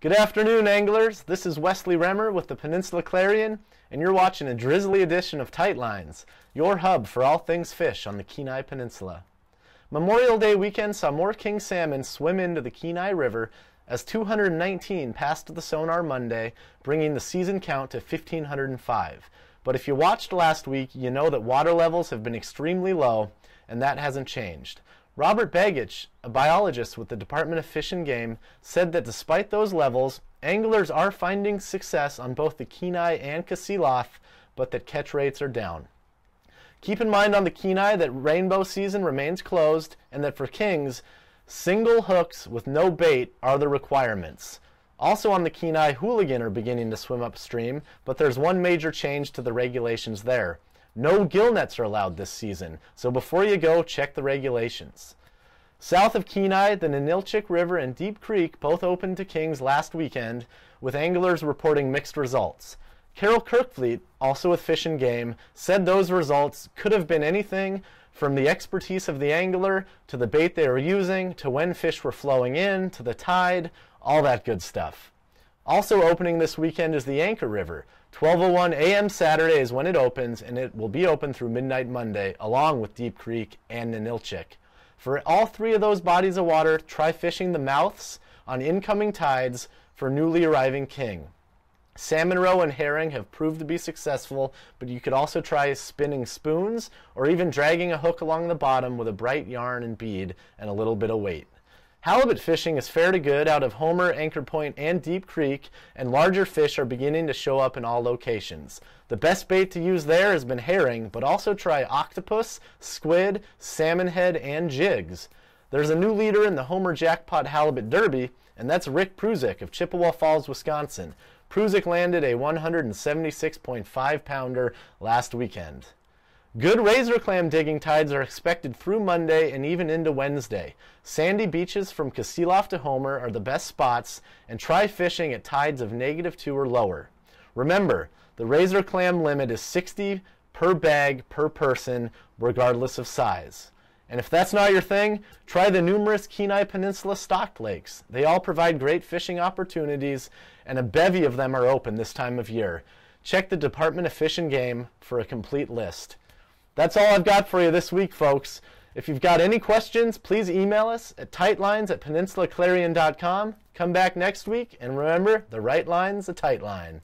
Good afternoon, anglers. This is Wesley Remmer with the Peninsula Clarion, and you're watching a drizzly edition of Tight Lines, your hub for all things fish on the Kenai Peninsula. Memorial Day weekend saw more king salmon swim into the Kenai River as 219 passed the sonar Monday, bringing the season count to 1,505. But if you watched last week, you know that water levels have been extremely low, and that hasn't changed. Robert Bagich, a biologist with the Department of Fish and Game, said that despite those levels, anglers are finding success on both the Kenai and Kasilof, but that catch rates are down. Keep in mind on the Kenai that rainbow season remains closed, and that for kings, single hooks with no bait are the requirements. Also on the Kenai, hooligan are beginning to swim upstream, but there's one major change to the regulations there. No gill nets are allowed this season, so before you go, check the regulations. South of Kenai, the Ninilchik River and Deep Creek both opened to kings last weekend, with anglers reporting mixed results. Carol Kirkfleet, also with Fish and Game, said those results could have been anything from the expertise of the angler, to the bait they were using, to when fish were flowing in, to the tide, all that good stuff. Also opening this weekend is the Anchor River. 12:01 a.m. Saturday is when it opens, and it will be open through midnight Monday, along with Deep Creek and Ninilchik. For all three of those bodies of water, try fishing the mouths on incoming tides for newly arriving king. Salmon roe and herring have proved to be successful, but you could also try spinning spoons or even dragging a hook along the bottom with a bright yarn and bead and a little bit of weight. Halibut fishing is fair to good out of Homer, Anchor Point, and Deep Creek, and larger fish are beginning to show up in all locations. The best bait to use there has been herring, but also try octopus, squid, salmon head, and jigs. There's a new leader in the Homer Jackpot Halibut Derby, and that's Rick Pruzik of Chippewa Falls, Wisconsin. Pruzik landed a 176.5-pounder last weekend. Good razor clam digging tides are expected through Monday and even into Wednesday. Sandy beaches from Kasilof to Homer are the best spots, and try fishing at tides of -2 or lower. Remember, the razor clam limit is 60 per bag per person, regardless of size. And if that's not your thing, try the numerous Kenai Peninsula stocked lakes. They all provide great fishing opportunities, and a bevy of them are open this time of year. Check the Department of Fish and Game for a complete list. That's all I've got for you this week, folks. If you've got any questions, please email us at tightlines@peninsulaclarion.com. Come back next week, and remember, the right line's a tight line.